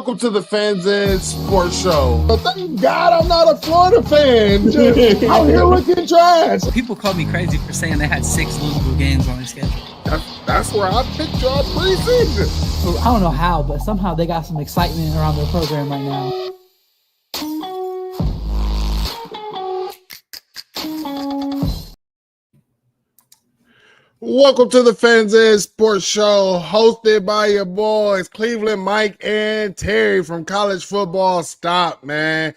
Welcome to the Fans In Sports Show. But thank God I'm not a Florida fan. Just out here looking trash. People call me crazy for saying they had 6 losable games on their schedule. That's where I picked y'all preseason. So I don't know how, but somehow they got some excitement around their program right now. Welcome to the Fans In Sports Show, hosted by your boys, Cleveland Mike and Terry from College Football Stop, man.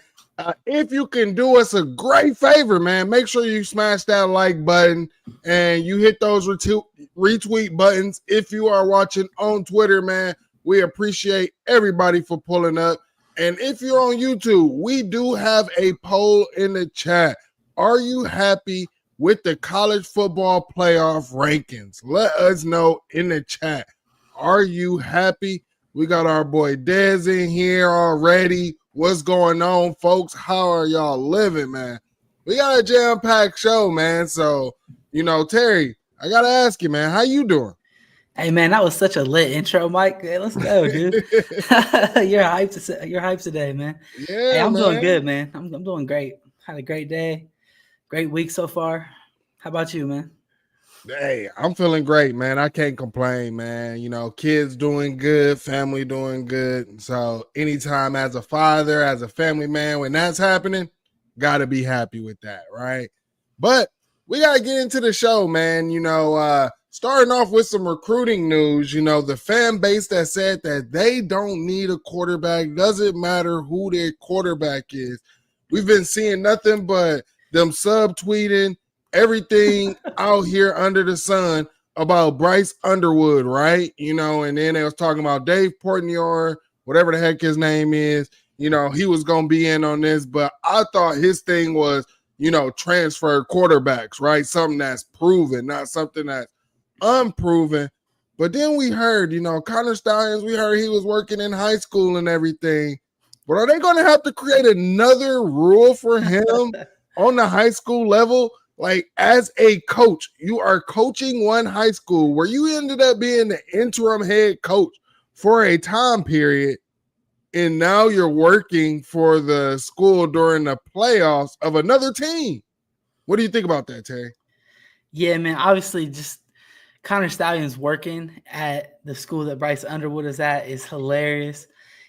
If you can do us a great favor, man, make sure you smash that like button and you hit those retweet buttons. If you are watching on Twitter, man, we appreciate everybody for pulling up. And if you're on YouTube, we do have a poll in the chat. Are you happy with the college football playoff rankings? Let us know in the chat. Are you happy? We got our boy Dez in here already. What's going on, folks? How are y'all living, man? We got a jam-packed show, man. So, Terry, I got to ask you, man, how you doing? Hey, man, that was such a lit intro, Mike. Hey, let's go, dude. You're hyped today, man. Yeah, hey, I'm man. doing good, man. I'm doing great. Had a great day. Great week so far. How about you, man? Hey, I'm feeling great, man. I can't complain, man. Kids doing good, family doing good. So anytime as a father, as a family man, when that's happening, got to be happy with that, right? But we got to get into the show, man. Starting off with some recruiting news, the fan base that said that they don't need a quarterback, doesn't matter who their quarterback is. We've been seeing nothing but them subtweeting everything out here under the sun about Bryce Underwood, right? And then they was talking about Dave Portnoy, whatever the heck his name is. He was going to be in on this, but I thought his thing was, transfer quarterbacks, right? Something that's proven, not something that's unproven. But then we heard, Connor Stallions, we heard he was working in high school and everything. But are they going to have to create another rule for him on the high school level? Like, as a coach, you are coaching one high school where you ended up being the interim head coach for a time period, and now you're working for the school during the playoffs of another team. What do you think about that, Terry? Yeah, man, obviously just Connor Stallions working at the school that Bryce Underwood is at is hilarious.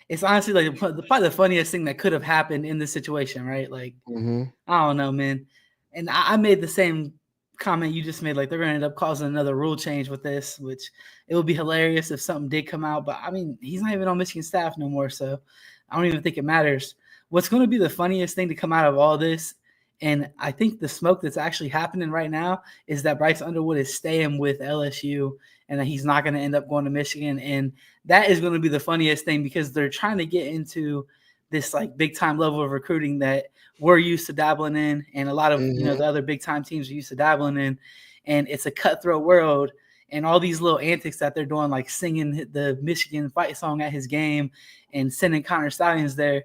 It's honestly like probably the funniest thing that could have happened in this situation, right? Like, I don't know, man. And I made the same comment you just made, like they're going to end up causing another rule change with this, which it would be hilarious if something did come out. But, I mean, he's not even on Michigan staff no more, so I don't even think it matters. What's going to be the funniest thing to come out of all this, and I think the smoke that's actually happening right now, is that Bryce Underwood is staying with LSU and that he's not going to end up going to Michigan. And that is going to be the funniest thing because they're trying to get into this like big time level of recruiting that we're used to dabbling in, and a lot of the other big time teams are used to dabbling in, and it's a cutthroat world. And all these little antics that they're doing, like singing the Michigan fight song at his game and sending Connor Stallions there.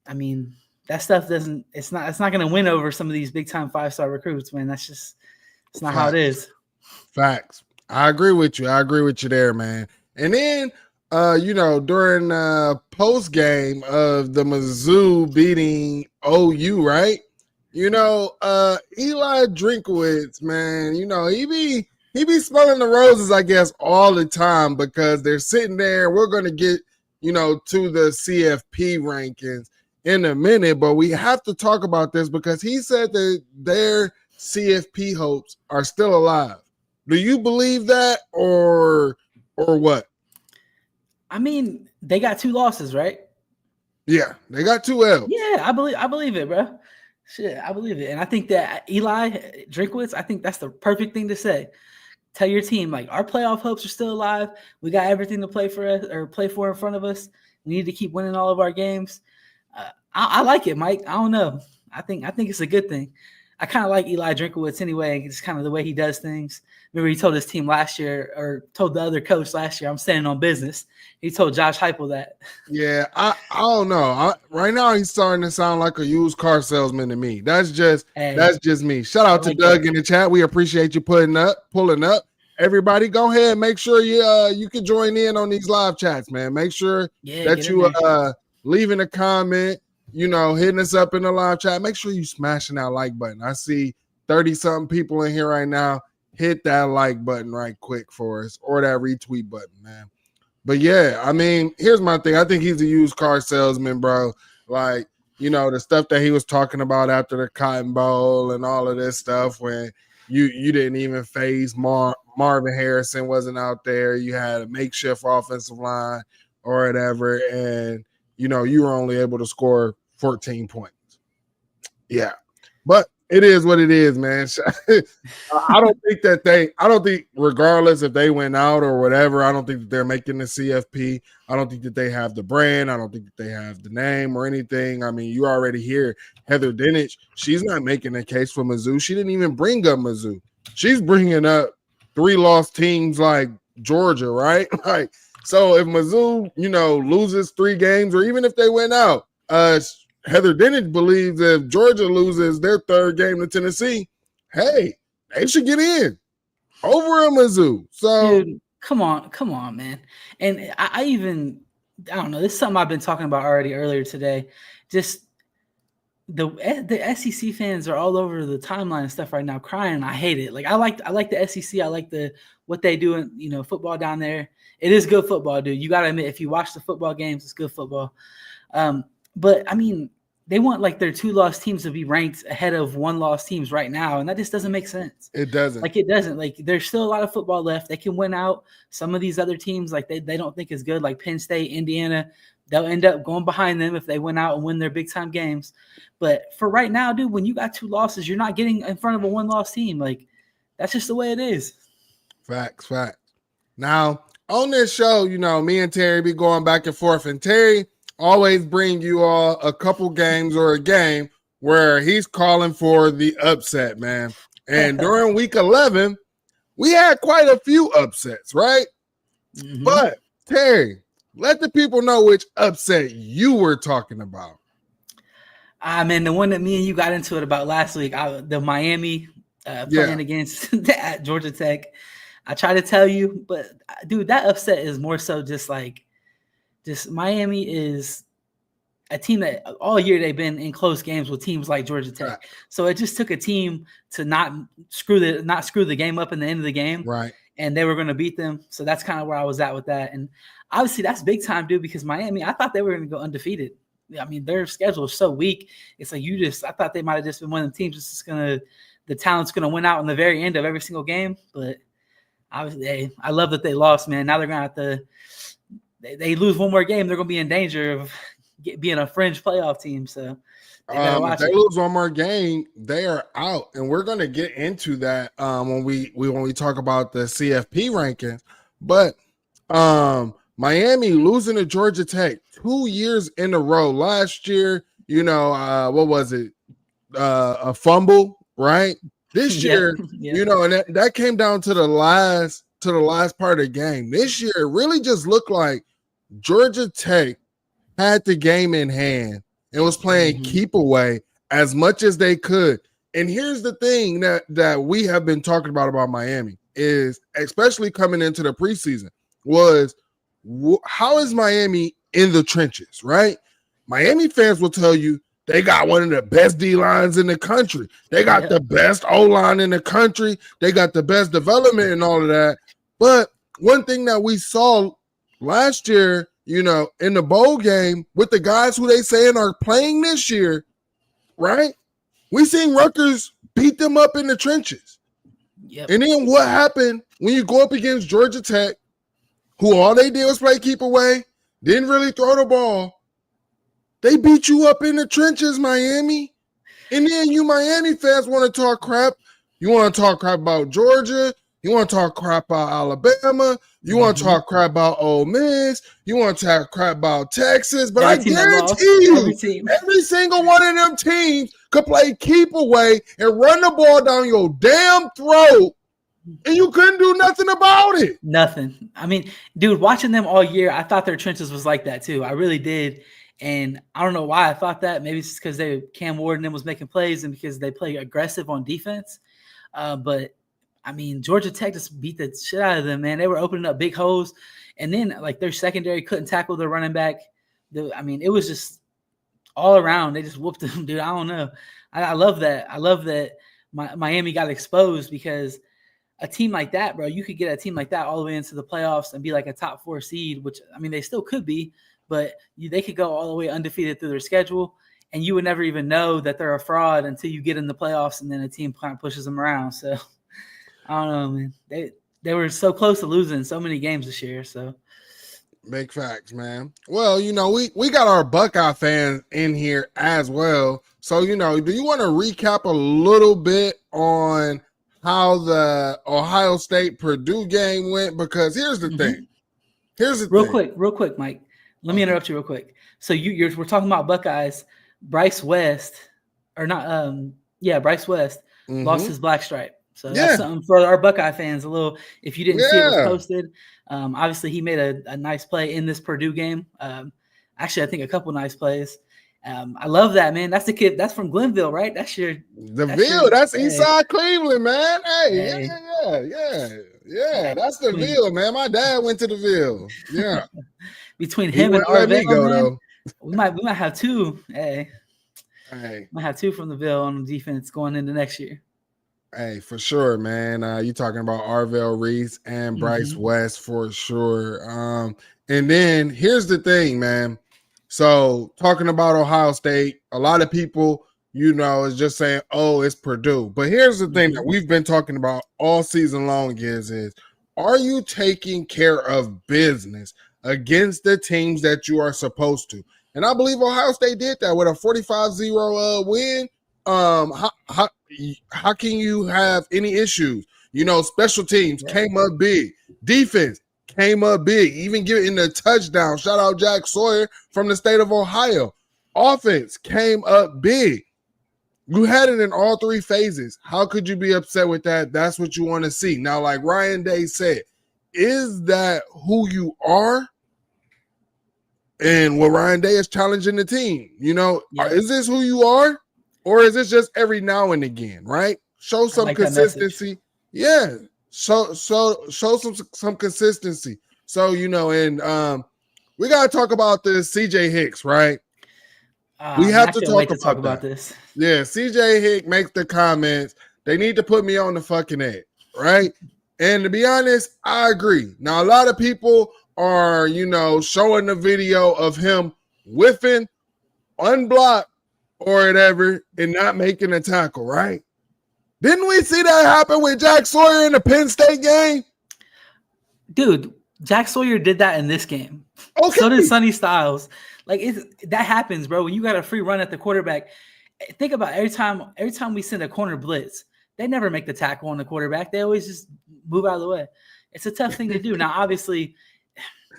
I mean, that stuff it's not going to win over some of these big time 5-star recruits, man. It's not how it is. Facts. I agree with you. I agree with you there, man. And then during post game of the Mizzou beating OU, right? Eli Drinkowitz, man, he be smelling the roses, I guess, all the time because they're sitting there. We're going to get, to the CFP rankings in a minute, but we have to talk about this because he said that their CFP hopes are still alive. Do you believe that or what? I mean, they got 2 losses, right? Yeah, they got 2 L's. Yeah, I believe it, bro. Shit, I believe it. And I think that Eli Drinkowitz, I think that's the perfect thing to say. Tell your team, like, our playoff hopes are still alive. We got everything to play for in front of us. We need to keep winning all of our games. I like it, Mike. I don't know. I think it's a good thing. I kind of like Eli Drinkowitz anyway. It's kind of the way he does things. Remember, he told his team last year, or told the other coach last year, I'm standing on business. He told Josh Heupel that. Yeah, I don't know. Right now, he's starting to sound like a used car salesman to me. That's just me. Shout out to Doug in the chat. We appreciate you pulling up. everybody go ahead. Make sure you can join in on these live chats, man. Make sure that you leaving a comment, hitting us up in the live chat. Make sure you smashing that like button. I see 30-something people in here right now. Hit that like button right quick for us, or that retweet button, man. But yeah, I mean, here's my thing. I think he's a used car salesman, bro. Like, the stuff that he was talking about after the Cotton Bowl and all of this stuff when you didn't even phase Marvin Harrison wasn't out there. You had a makeshift offensive line or whatever, and you were only able to score 14 points. Yeah. But it is what it is, man. I don't think regardless if they went out or whatever, I don't think that they're making the CFP. I don't think that they have the brand. I don't think that they have the name or anything. I mean, you already hear Heather Dinich. She's not making a case for Mizzou. She didn't even bring up Mizzou. She's bringing up 3 lost teams like Georgia, right? Like, so if Mizzou, loses 3 games, or even if they went out, Heather Dinich believes if Georgia loses their 3rd game to Tennessee, hey, they should get in over a Mizzou. So, dude, come on, man. And I don't know. This is something I've been talking about already earlier today. Just the SEC fans are all over the timeline and stuff right now, crying. And I hate it. Like I like the SEC. I like what they do in football down there. It is good football, dude. You gotta admit, if you watch the football games, it's good football. But I mean, they want like their 2 lost teams to be ranked ahead of 1 lost teams right now, and that just doesn't make sense. It doesn't. Like, it doesn't. Like, there's still a lot of football left. They can win out. Some of these other teams, like they don't think is good, like Penn State, Indiana, they'll end up going behind them if they win out and win their big time games. But for right now, dude, when you got 2 losses, you're not getting in front of a 1 loss team. Like, that's just the way it is. Facts. Now, on this show, me and Terry be going back and forth, and Terry always bring you all a couple games or a game where he's calling for the upset, man. And during week 11, we had quite a few upsets, right? Mm-hmm. But Terry, let the people know which upset you were talking about. Man, the one that me and you got into it about last week, the Miami playing against at Georgia Tech. I try to tell you, but dude, that upset is more so just Miami is a team that all year they've been in close games with teams like Georgia Tech. Right. So it just took a team to not screw the game up in the end of the game. Right. And they were going to beat them. So that's kind of where I was at with that. And obviously that's big time, dude, because Miami, I thought they were going to go undefeated. I mean, their schedule is so weak. It's like I thought they might have just been one of the teams that's just the talent's going to win out in the very end of every single game. But obviously, I love that they lost, man. Now they're going to have to, they lose one more game, they're going to be in danger of being a fringe playoff team. So if they lose one more game, they are out. And we're going to get into that when we talk about the CFP rankings. But Miami losing to Georgia Tech 2 years in a row. Last year, what was it? A fumble, right? This year, and that came down to the last part of the game. This year, it really just looked like Georgia Tech had the game in hand and was playing keep away as much as they could. And here's the thing that we have been talking about Miami is, especially coming into the preseason, was how is Miami in the trenches, right? Miami fans will tell you they got one of the best D-lines in the country. They got the best O-line in the country. They got the best development and all of that. But one thing that we saw last year, in the bowl game with the guys who they saying are playing this year, right? We seen Rutgers beat them up in the trenches. Yep. And then what happened when you go up against Georgia Tech, who all they did was play keep away, didn't really throw the ball. They beat you up in the trenches, Miami. And then you Miami fans want to talk crap. You want to talk crap about Georgia. You want to talk crap about Alabama. You want to talk crap about Ole Miss. You want to talk crap about Texas. But I guarantee you, every single one of them teams could play keep away and run the ball down your damn throat, and you couldn't do nothing about it. Nothing. I mean, dude, watching them all year, I thought their trenches was like that too. I really did. And I don't know why I thought that. Maybe it's because Cam Ward and them was making plays and because they play aggressive on defense. But I mean, Georgia Tech just beat the shit out of them, man. They were opening up big holes, and then like their secondary couldn't tackle their running back. It was just all around. They just whooped them, dude. I don't know. I love that. I love that Miami got exposed because a team like that, bro, you could get a team like that all the way into the playoffs and be like a top 4 seed, which, I mean, they still could be, but they could go all the way undefeated through their schedule, and you would never even know that they're a fraud until you get in the playoffs and then a team kind of pushes them around. So, I don't know, man. They were so close to losing so many games this year, so. Big facts, man. Well, we got our Buckeye fans in here as well. So, do you want to recap a little bit on how the Ohio State Purdue game went? Because here's the thing. Real quick, Mike. Let me interrupt you real quick. So we're talking about Buckeyes. Bryce West, Bryce West lost his black stripe. So that's something for our Buckeye fans. A little, if you didn't see it was posted. Obviously, he made a nice play in this Purdue game. Actually, I think a couple nice plays. I love that, man. That's the kid. That's from Glenville, right? That's Eastside Cleveland, man. Hey. Yeah. That's the Ville, man. My dad went to the Ville. Yeah. Between him and Arvell, man, we might have two. Hey. Might have two from the Ville on the defense going into next year. Hey, for sure, man. You talking about Arvell Reese and Bryce West for sure. And then here's the thing, man. So talking about Ohio State, a lot of people, is just saying, oh, it's Purdue. But here's the thing that we've been talking about all season long is are you taking care of business against the teams that you are supposed to? And I believe Ohio State did that with a 45-0 win. How can you have any issues? Special teams came up big. Defense came up big, even getting the touchdown. Shout out Jack Sawyer from the state of Ohio. Offense came up big. You had it in all 3 phases. How could you be upset with that? That's what you want to see. Now, like Ryan Day said, is that who you are? And what Ryan Day is challenging the team, is this who you are? Or is this just every now and again, right? Show some consistency. Yeah. Show some consistency. So, and we got to talk about this CJ Hicks, right? We have to talk about this. Yeah, CJ Hicks makes the comments. They need to put me on the fucking edge, right? And to be honest, I agree. Now, a lot of people are, showing the video of him whiffing, unblocked, or whatever, and not making a tackle, right? Didn't we see that happen with Jack Sawyer in the Penn State game? Dude, Jack Sawyer did that in this game. Okay. So did Sonny Styles. Like that happens, bro. When you got a free run at the quarterback, think about every time we send a corner blitz, they never make the tackle on the quarterback. They always just move out of the way. It's a tough thing to do. Now, obviously,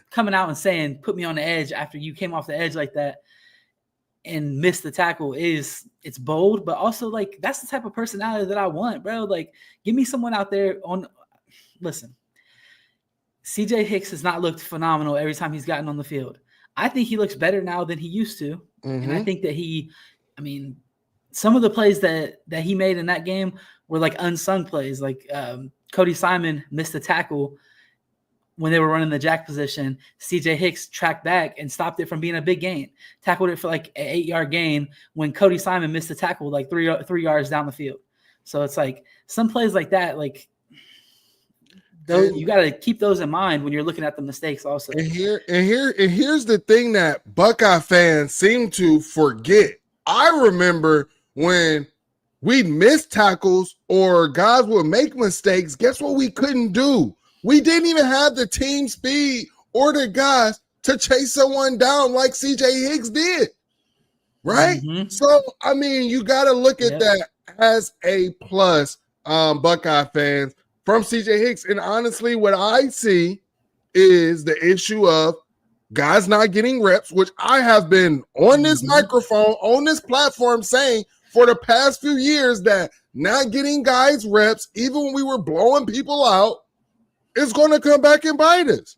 coming out and saying, put me on the edge after you came off the edge like that and missed the tackle it's bold, but also like that's the type of personality that I want, bro. Like, give me someone out there listen, CJ Hicks has not looked phenomenal every time he's gotten on the field. I think he looks better now than he used to. And I think that some of the plays that he made in that game were like unsung plays. Like Cody Simon missed a tackle when they were running the jack position. CJ Hicks tracked back and stopped it from being a big gain. Tackled it for like an 8-yard gain when Cody Simon missed a tackle like 3 yards down the field. So it's like some plays like that, like those, you got to keep those in mind when you're looking at the mistakes also. And here's the thing that Buckeye fans seem to forget. I remember when we'd miss tackles or guys would make mistakes, guess what we couldn't do? We didn't even have the team speed or the guys to chase someone down like CJ Hicks did, right? So, you got to look at that as a plus, Buckeye fans, from CJ Hicks. And honestly, what I see is the issue of guys not getting reps, which I have been on this microphone, on this platform saying for the past few years that not getting guys reps, even when we were blowing people out, is going to come back and bite us.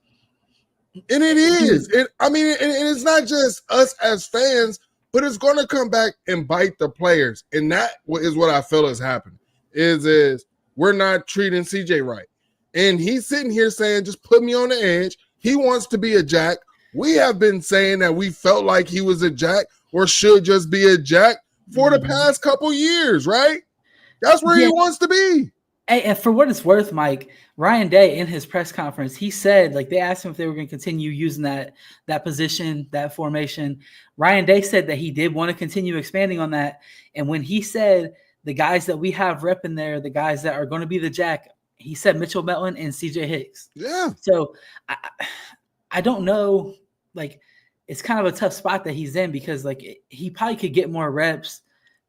And it is. And it's not just us as fans, but it's going to come back and bite the players. And that is what I feel is happening. Is we're not treating CJ right. And he's sitting here saying, just put me on the edge. He wants to be a jack. We have been saying that we felt like he was a jack or should just be a jack for the past couple years, right? That's where he wants to be. Hey, and for what it's worth, Mike, Ryan Day in his press conference, he said, like, they asked him if they were going to continue using that position, that formation. Ryan Day said that he did want to continue expanding on that. And when he said the guys that we have repping there, the guys that are going to be the jack, he said Mitchell Melton and CJ Hicks. Yeah. So I don't know, like, it's kind of a tough spot that he's in because, like, he probably could get more reps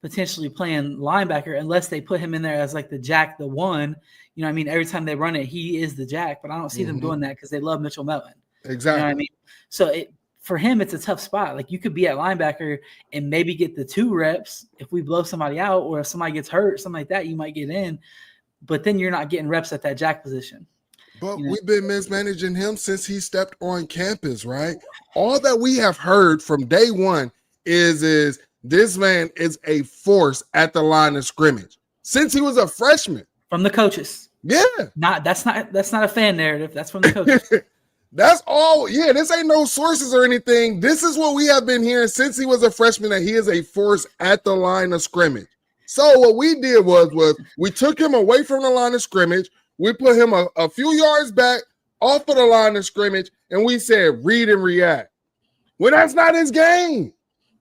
potentially playing linebacker unless they put him in there as like the jack, the one. You know what I mean? Every time they run it, he is the jack, but I don't see them doing that because they love Mitchell Melton. Exactly. You know what I mean? So for him, it's a tough spot. Like, you could be at linebacker and maybe get the 2 reps if we blow somebody out, or if somebody gets hurt, something like that, you might get in, but then you're not getting reps at that jack position. But we've been mismanaging him since he stepped on campus, right? All that we have heard from day one is this man is a force at the line of scrimmage since he was a freshman. From the coaches. Yeah. That's not a fan narrative. That's from the coaches. That's all. Yeah, this ain't no sources or anything. This is what we have been hearing since he was a freshman, that he is a force at the line of scrimmage. So what we did was we took him away from the line of scrimmage. We put him a few yards back off of the line of scrimmage, and we said, read and react. Well, that's not his game.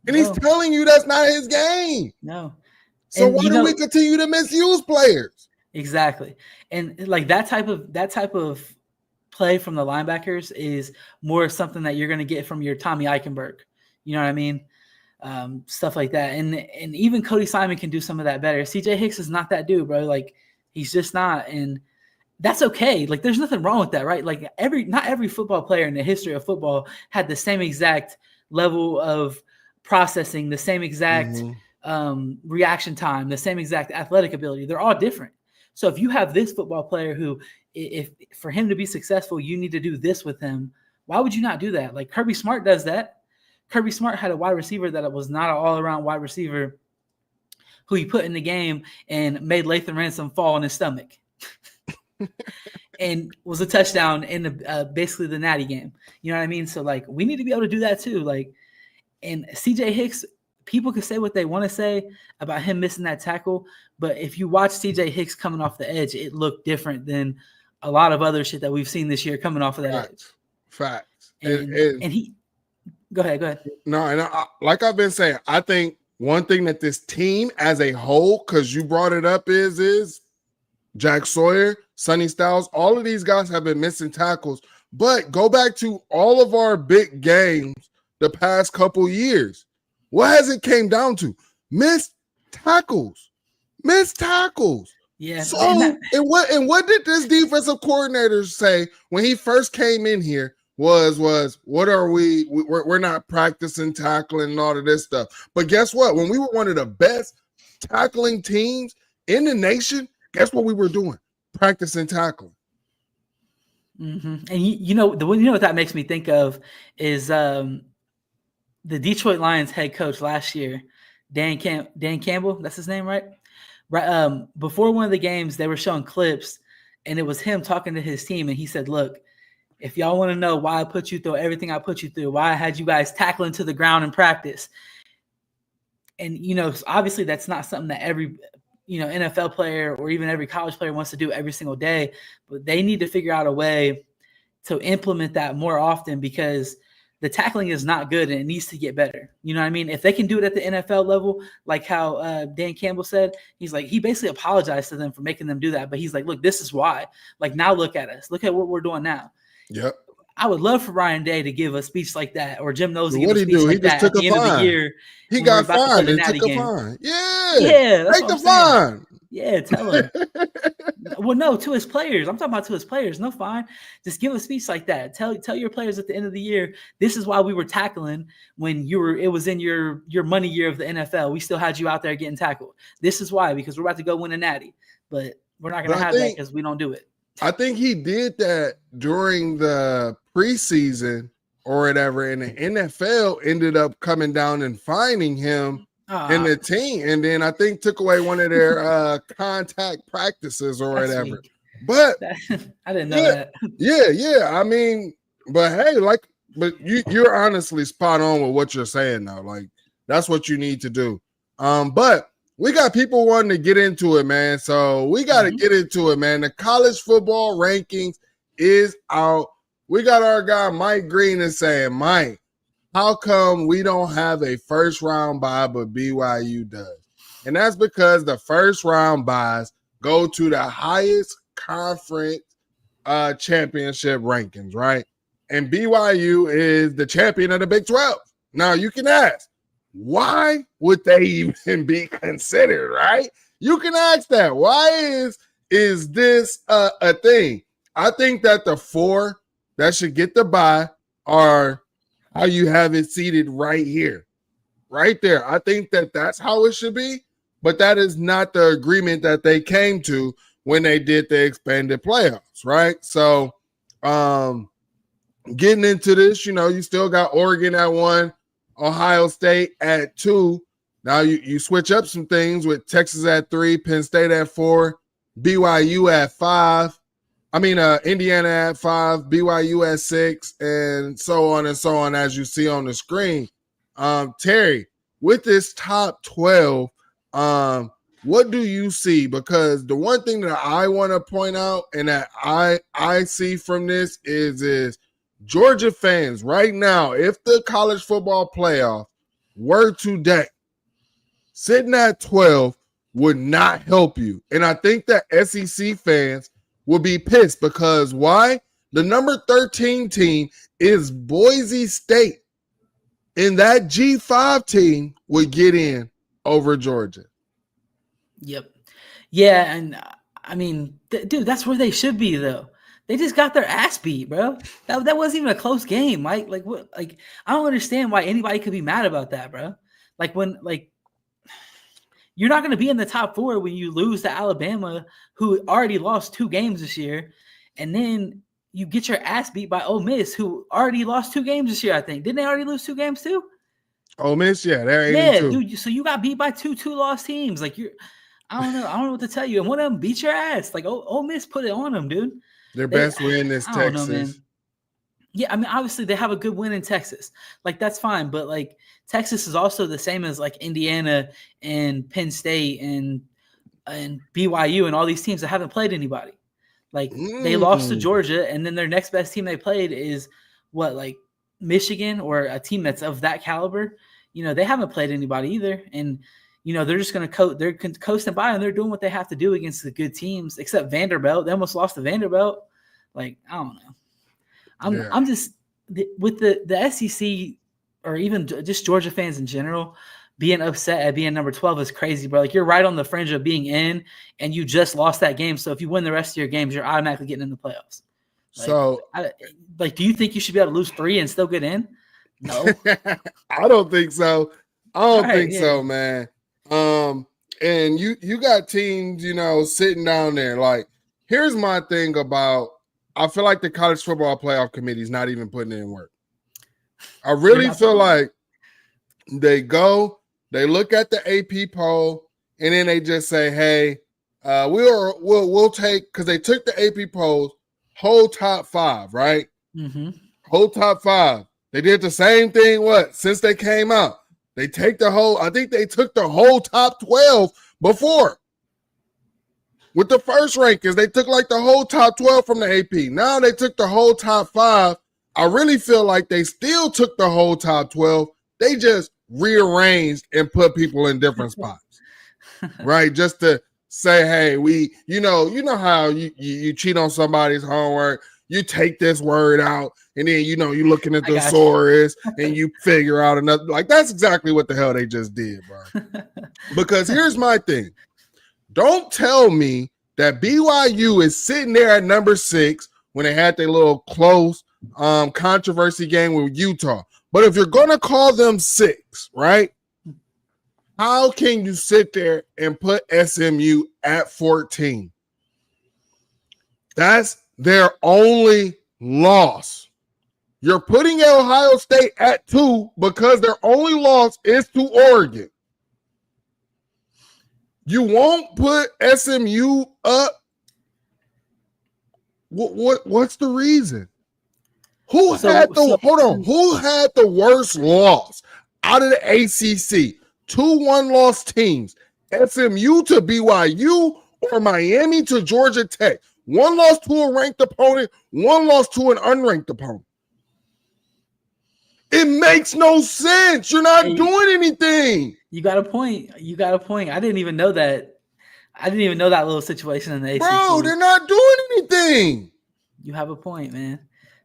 And he's telling you that's not his game. No. So why do we continue to misuse players? Exactly. And like that type of play from the linebackers is more something that you're going to get from your Tommy Eichenberg. You know what I mean? Stuff like that. And even Cody Simon can do some of that better. CJ Hicks is not that dude, bro. Like, he's just not. And that's okay. Like, there's nothing wrong with that, right? Like, not every football player in the history of football had the same exact level of processing, the same exact reaction time, the same exact athletic ability. They're all different. So if you have this football player who, if for him to be successful, you need to do this with him, why would you not do that? Like, Kirby Smart does that. Kirby Smart had a wide receiver that was not an all-around wide receiver who he put in the game and made Lathan Ransom fall on his stomach and was a touchdown in the basically the Natty game. You know what I mean? So, like, we need to be able to do that too. Like, and CJ Hicks, people can say what they want to say about him missing that tackle, but if you watch CJ Hicks coming off the edge, it looked different than a lot of other shit that we've seen this year coming off of that edge. Facts. And he – go ahead. No, and like I've been saying, I think one thing that this team as a whole, because you brought it up, is Jack Sawyer, Sonny Styles, all of these guys have been missing tackles. But go back to all of our big games the past couple years. What has it came down to? Missed tackles. Yeah. So, and what did this defensive coordinator say when he first came in here? Was what are we're not practicing tackling and all of this stuff. But guess what? When we were one of the best tackling teams in the nation, guess what we were doing? Practicing tackling. Mm-hmm. And you know what that makes me think of is the Detroit Lions head coach last year, Dan Campbell. That's his name, right? Right. Before one of the games, they were showing clips, and it was him talking to his team, and he said, "Look, if y'all want to know why I put you through everything I put you through, why I had you guys tackling to the ground in practice." And, obviously that's not something that every, NFL player or even every college player wants to do every single day, but they need to figure out a way to implement that more often because the tackling is not good and it needs to get better. You know what I mean? If they can do it at the NFL level, like how Dan Campbell said, he's like, he basically apologized to them for making them do that. But he's like, look, this is why. Like, now look at us. Look at what we're doing now. Yep. I would love for Ryan Day to give a speech like that, or Jim Nosey give a speech like that at the end of the year. He got fined and took a fine. Yeah, take the fine. Yeah, tell him. Well, no, to his players. I'm talking about to his players. No fine. Just give a speech like that. Tell your players at the end of the year, this is why we were tackling when it was in your money year of the NFL. We still had you out there getting tackled. This is why, because we're about to go win a natty, but we're not going to have that because we don't do it. I think he did that during the preseason or whatever, and the NFL ended up coming down and fining him in the team, and then I think took away one of their contact practices or whatever. Weak. But I didn't know that. Yeah. I mean, but hey, but you're honestly spot on with what you're saying now. Like that's what you need to do. But we got people wanting to get into it, man. So we got to get into it, man. The college football rankings is out. We got our guy Mike Green is saying, Mike, how come we don't have a first round bye, but BYU does? And that's because the first round byes go to the highest conference championship rankings, right? And BYU is the champion of the Big 12. Now you can ask, why would they even be considered, right? You can ask that. Why is this a thing? I think that the 4 that should get the bye are how you have it seated right here, right there. I think that that's how it should be, but that is not the agreement that they came to when they did the expanded playoffs, right? So getting into this, you still got Oregon at 1, Ohio State at 2. Now you switch up some things with Texas at 3, Penn State at 4, BYU at 5. Indiana at 5, BYU at 6, and so on, as you see on the screen. Terry, with this top 12, what do you see? Because the one thing that I want to point out and that I see from this is Georgia fans right now, if the college football playoff were today, sitting at 12 would not help you. And I think that SEC fans will be pissed because why? The number 13 team is Boise State. And that G5 team would get in over Georgia. Yep. Yeah, and dude, that's where they should be though. They just got their ass beat, bro. That wasn't even a close game, Mike. Like what? Like I don't understand why anybody could be mad about that, bro. You're not going to be in the top 4 when you lose to Alabama, who already lost 2 games this year, and then you get your ass beat by Ole Miss, who already lost 2 games this year. I think didn't they already lose 2 games too? Ole Miss, yeah, they're 82. Yeah, dude. So you got beat by two loss teams. Like I don't know what to tell you. And one of them beat your ass. Like Ole Miss put it on them, dude. Their best win is Texas. Know, man. Yeah, obviously they have a good win in Texas. Like that's fine, but like Texas is also the same as like Indiana and Penn State and BYU and all these teams that haven't played anybody. Like they lost to Georgia, and then their next best team they played is like Michigan or a team that's of that caliber. They haven't played anybody either, and they're just going to they're coasting by, and they're doing what they have to do against the good teams, except Vanderbilt. They almost lost to Vanderbilt. Like I don't know. I'm just with the SEC or even just Georgia fans in general being upset at being number 12 is crazy, bro. Like you're right on the fringe of being in, and you just lost that game. So if you win the rest of your games, you're automatically getting in the playoffs. Do you think you should be able to lose 3 and still get in? No, I don't think so. I don't think so, man. And you got teams, sitting down there. Like, here's my thing about. I feel like the college football playoff committee is not even putting in work. I really feel like they look at the AP poll, and then they just say, "Hey, we'll take," because they took the AP polls, whole top 5, right? Mm-hmm. Whole top 5. They did the same thing. Since they came out, they take the whole. I think they took the whole top 12 before. With the first rankings, they took like the whole top 12 from the AP. Now they took the whole top 5. I really feel like they still took the whole top 12. They just rearranged and put people in different spots, right? Just to say, hey, you know how you cheat on somebody's homework. You take this word out, and then you're looking at the thesaurus, and you figure out another. Like that's exactly what the hell they just did, bro. Because here's my thing. Don't tell me that BYU is sitting there at number 6 when they had their little close controversy game with Utah. But if you're going to call them 6, right, how can you sit there and put SMU at 14? That's their only loss. You're putting Ohio State at 2 because their only loss is to Oregon. You won't put SMU up. What's the reason? Who had the worst loss out of the ACC? 2 1-loss teams. SMU to BYU or Miami to Georgia Tech. 1 loss to a ranked opponent, 1 loss to an unranked opponent. It makes no sense. You're not doing anything. You got a point. I didn't even know that. I didn't even know that little situation in the ACC. Bro, they're not doing anything. You have a point, man.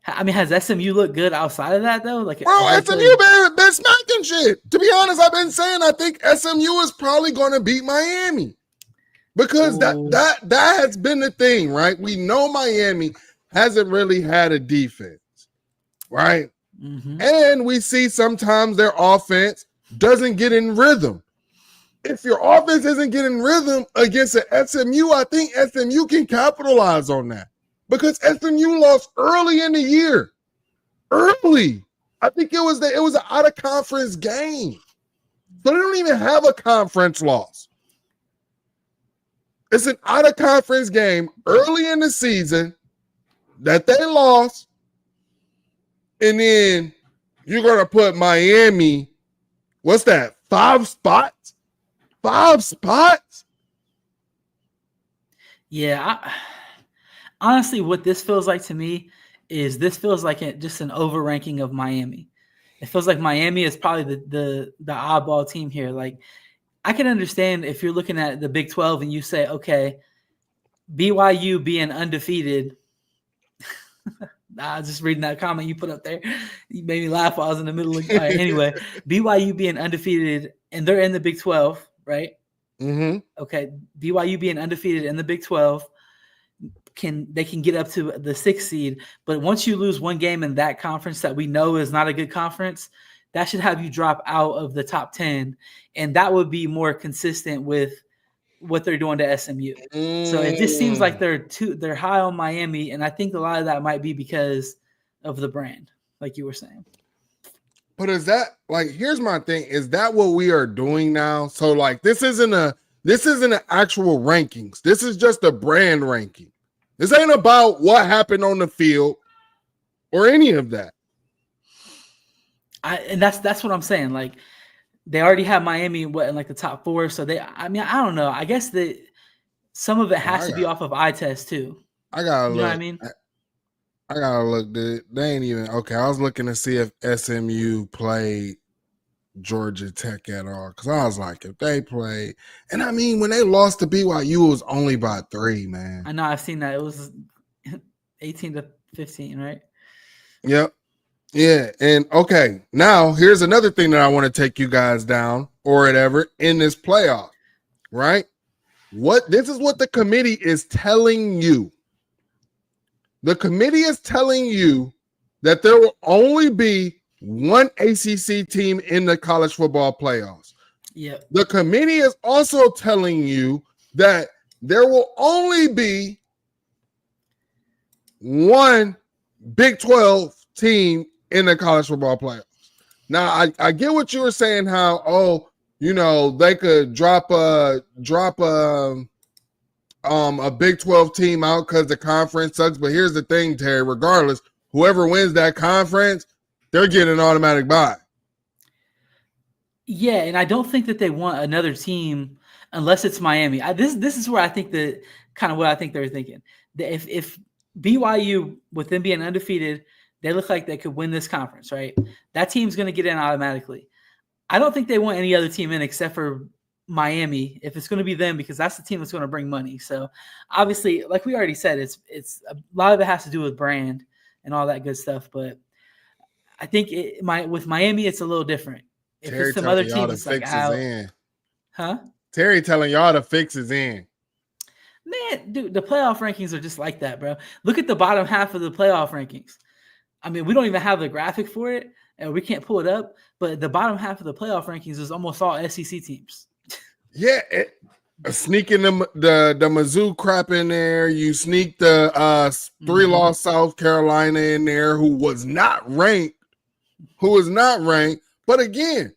I mean, has SMU looked good outside of that, though? Like, bro, SMU been smacking shit. To be honest, I've been saying I think SMU is probably going to beat Miami. Because that has been the thing, right? We know Miami hasn't really had a defense, right? Mm-hmm. And we see sometimes their offense doesn't get in rhythm. If your offense isn't getting rhythm against an SMU, I think SMU can capitalize on that. Because SMU lost early in the year. Early. I think it was an out-of-conference game. So they don't even have a conference loss. It's an out-of-conference game early in the season that they lost, and then you're going to put Miami, what's that, 5 spots? 5 spots? Yeah, honestly, what this feels like to me is this feels like just an overranking of Miami. It feels like Miami is probably the oddball team here. Like, I can understand if you're looking at the Big 12 and you say, okay, BYU being undefeated. I was just reading that comment you put up there. You made me laugh while I was in the middle of anyway, BYU being undefeated and they're in the Big 12, right? Mm-hmm. Okay, BYU being undefeated in the Big 12, they can get up to the 6th seed. But once you lose one game in that conference that we know is not a good conference, that should have you drop out of the top 10. And that would be more consistent with what they're doing to SMU. So it just seems like they're high on Miami. And I think a lot of that might be because of the brand, like you were saying. But is that, like, here's my thing. Is that what we are doing now? So, like, this isn't an actual rankings. This is just a brand ranking. This ain't about what happened on the field or any of that. And that's what I'm saying. Like, they already have Miami in like the top 4. So I don't know. I guess that some of it has to be off of eye test too. I gotta look. You know what I mean? I gotta look. They ain't even okay. I was looking to see if SMU played Georgia Tech at all, because I was like, if they played, and I mean, when they lost to BYU, it was only by 3, man. I know, I've seen that. It was 18-15, right? Yep. Yeah. And okay, now here's another thing that I want to take you guys down or whatever in this playoff, right? This is what the committee is telling you. The committee is telling you that there will only be one ACC team in the college football playoffs. Yeah. The committee is also telling you that there will only be one Big 12 team in the college football playoffs. Now, I get what you were saying, how, they could drop a Big 12 team out because the conference sucks. But here's the thing, Terry, regardless, whoever wins that conference, they're getting an automatic bye. Yeah, and I don't think that they want another team unless it's Miami. This is where I think that kind of what I think they're thinking. That if BYU, with them being undefeated, they look like they could win this conference, right? That team's going to get in automatically. I don't think they want any other team in except for Miami, if it's going to be them, because that's the team that's going to bring money. So obviously, like we already said, it's a lot of it has to do with brand and all that good stuff. But I think with Miami, it's a little different. If Terry it's some other team, it's like out. Huh? Terry telling y'all the fix is in. Man, dude, the playoff rankings are just like that, bro. Look at the bottom half of the playoff rankings. I mean, we don't even have the graphic for it, and we can't pull it up. But the bottom half of the playoff rankings is almost all SEC teams. Yeah, sneaking the Mizzou crap in there. You sneak the 3-loss South Carolina in there, who was not ranked. But again,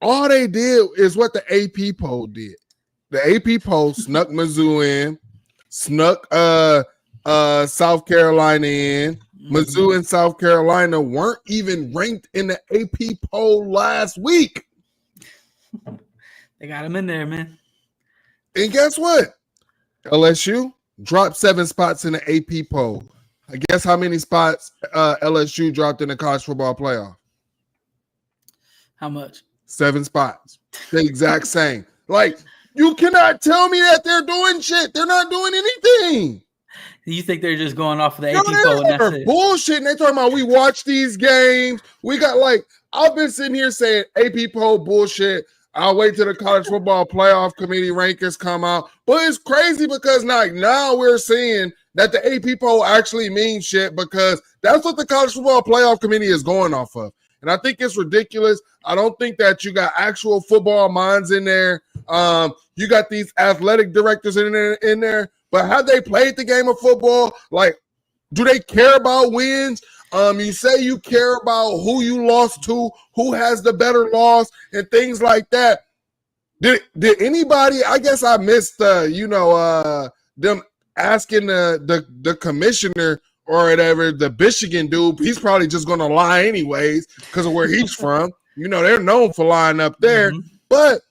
all they did is what the AP poll did. The AP poll snuck Mizzou in, snuck South Carolina in. Mizzou and South Carolina weren't even ranked in the AP poll last week. They got them in there, man. And guess what? LSU dropped 7 spots in the AP poll. I guess how many spots LSU dropped in the college football playoff? How much? 7 spots. The exact same. Like, you cannot tell me that they're doing shit. They're not doing anything. You think they're just going off of the No, AP poll and that's it? Bullshit. And they talking about we watch these games. We got I've been sitting here saying AP poll bullshit. I'll wait till the college football playoff committee rankings come out. But it's crazy because now we're seeing that the AP poll actually means shit because that's what the college football playoff committee is going off of. And I think it's ridiculous. I don't think that you got actual football minds in there. You got these athletic directors in there. But have they played the game of football? Like, do they care about wins? You say you care about who you lost to, who has the better loss, and things like that. Did anybody? I guess I missed them asking the commissioner or whatever, the Michigan dude. He's probably just gonna lie anyways because of where he's from. They're known for lying up there. Mm-hmm. But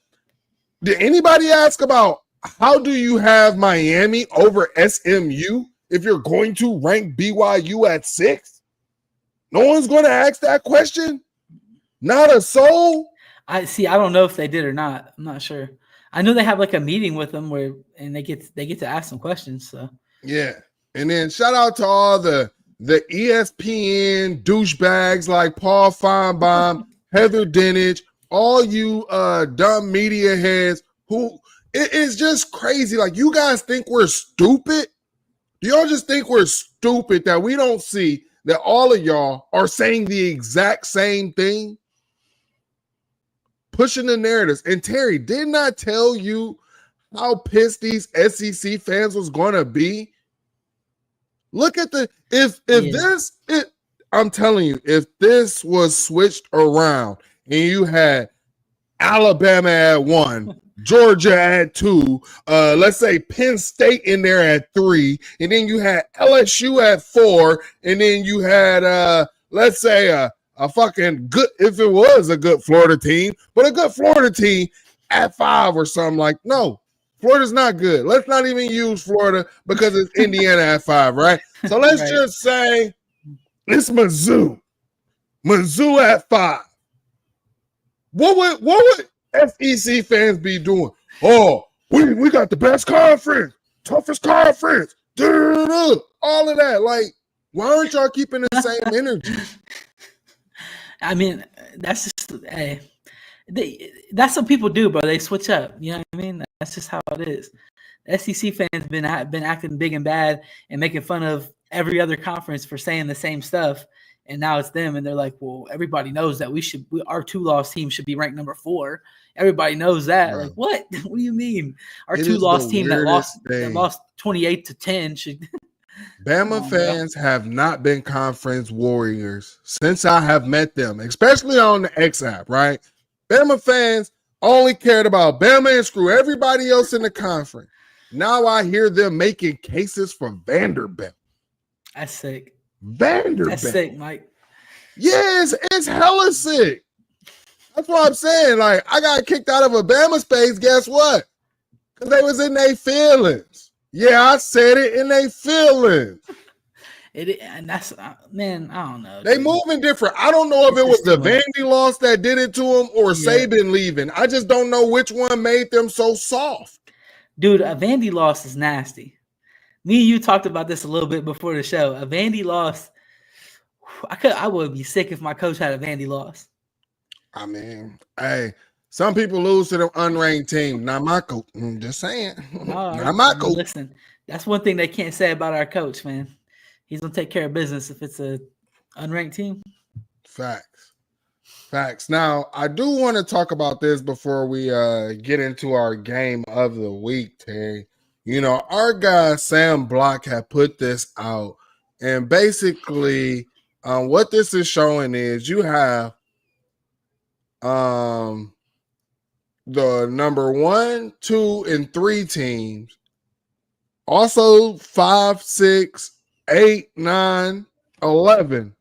did anybody ask about how do you have Miami over SMU if you're going to rank BYU at 6? No one's going to ask that question. Not a soul. I don't know if they did or not. I'm not sure. I know they have a meeting with them and they get to ask some questions. So yeah. And then shout out to all the ESPN douchebags like Paul Feinbaum, Heather Dinich, all you dumb media heads who it is just crazy. Like, you guys think we're stupid? Do y'all just think we're stupid that we don't see that all of y'all are saying the exact same thing? Pushing the narratives. And Terry, didn't I tell you how pissed these SEC fans was going to be? Look at I'm telling you, if this was switched around and you had Alabama at 1, Georgia at 2, let's say Penn State in there at 3, and then you had LSU at 4, and then you had let's say a fucking good, if it was a good Florida team, but a good Florida team at 5 or something. Like, no, Florida's not good. Let's not even use Florida because it's Indiana at 5, right? So let's just say it's Mizzou. Mizzou at 5. What would SEC fans be doing? Oh, we got the best conference, toughest conference, all of that. Like, why aren't y'all keeping the same energy? I mean, that's just that's what people do, bro. They switch up. You know what I mean? That's just how it is. The SEC fans been acting big and bad and making fun of every other conference for saying the same stuff. And now it's them, and they're like, well, everybody knows that our 2-loss team should be ranked number 4. Everybody knows that. Bro. Like, what? What do you mean? Our 2-loss team that lost 28-10 should. Bama fans have not been conference warriors since I have met them, especially on the X app, right? Bama fans only cared about Bama and screw everybody else in the conference. Now I hear them making cases for Vanderbilt. That's sick. Vanderbilt. That's sick, Mike. Yes, it's hella sick. That's what I'm saying. Like, I got kicked out of a Bama space. Guess what? Because they was in their feelings. Yeah, I said it in their feelings. And that's, man, I don't know. They moving different. I don't know if it was the Vandy loss that did it to them or Saban leaving. I just don't know which one made them so soft. Dude, a Vandy loss is nasty. Me and you talked about this a little bit before the show. A Vandy loss, I would be sick if my coach had a Vandy loss. I mean, hey, some people lose to the unranked team. Not my coach. I'm just saying. Not my coach. Listen, that's one thing they can't say about our coach, man. He's going to take care of business if it's a unranked team. Facts. Now, I do want to talk about this before we get into our game of the week, Terry. Our guy Sam Block had put this out, and basically what this is showing is you have the number 1, 2, and 3 teams. Also 5, 6, 8, 9, 11.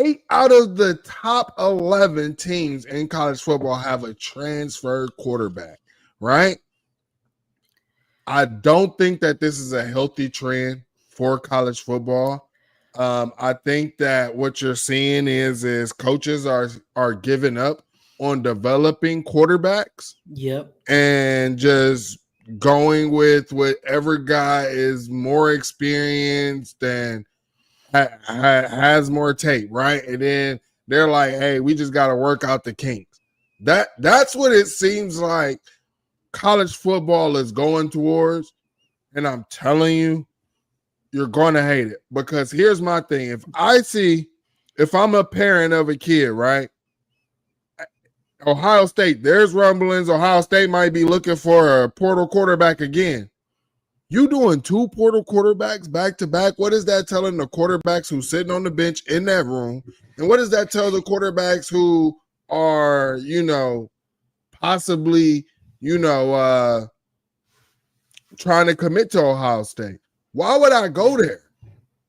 8 out of the top 11 teams in college football have a transfer quarterback, right? I don't think that this is a healthy trend for college football. I think that what you're seeing is coaches are giving up on developing quarterbacks. Yep. And just going with whatever guy is more experienced and has more tape, right? And then they're like, "Hey, we just got to work out the kinks." That's what it seems like college football is going towards. And I'm telling you, you're going to hate it, because here's my thing. If I'm a parent of a kid, right? Ohio State, there's rumblings. Ohio State might be looking for a portal quarterback again. You doing 2 portal quarterbacks back to back? What is that telling the quarterbacks who's sitting on the bench in that room? And what does that tell the quarterbacks who are, possibly, trying to commit to Ohio State? Why would I go there?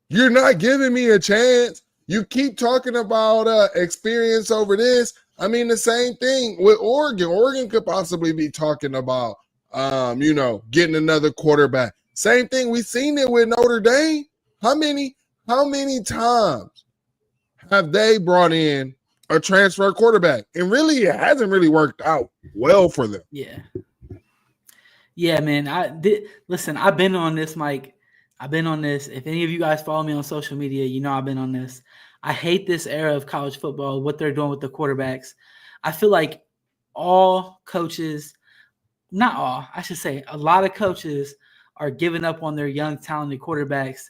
You're not giving me a chance. You keep talking about experience over this. I mean, the same thing with Oregon. Oregon could possibly be talking about, getting another quarterback. Same thing. We've seen it with Notre Dame. How many times have they brought in a transfer quarterback? And really, it hasn't really worked out well for them. Yeah. Yeah, man. Listen, I've been on this, Mike. I've been on this. If any of you guys follow me on social media, you know I've been on this. I hate this era of college football, what they're doing with the quarterbacks. I feel like all coaches, not all, I should say a lot of coaches are giving up on their young, talented quarterbacks.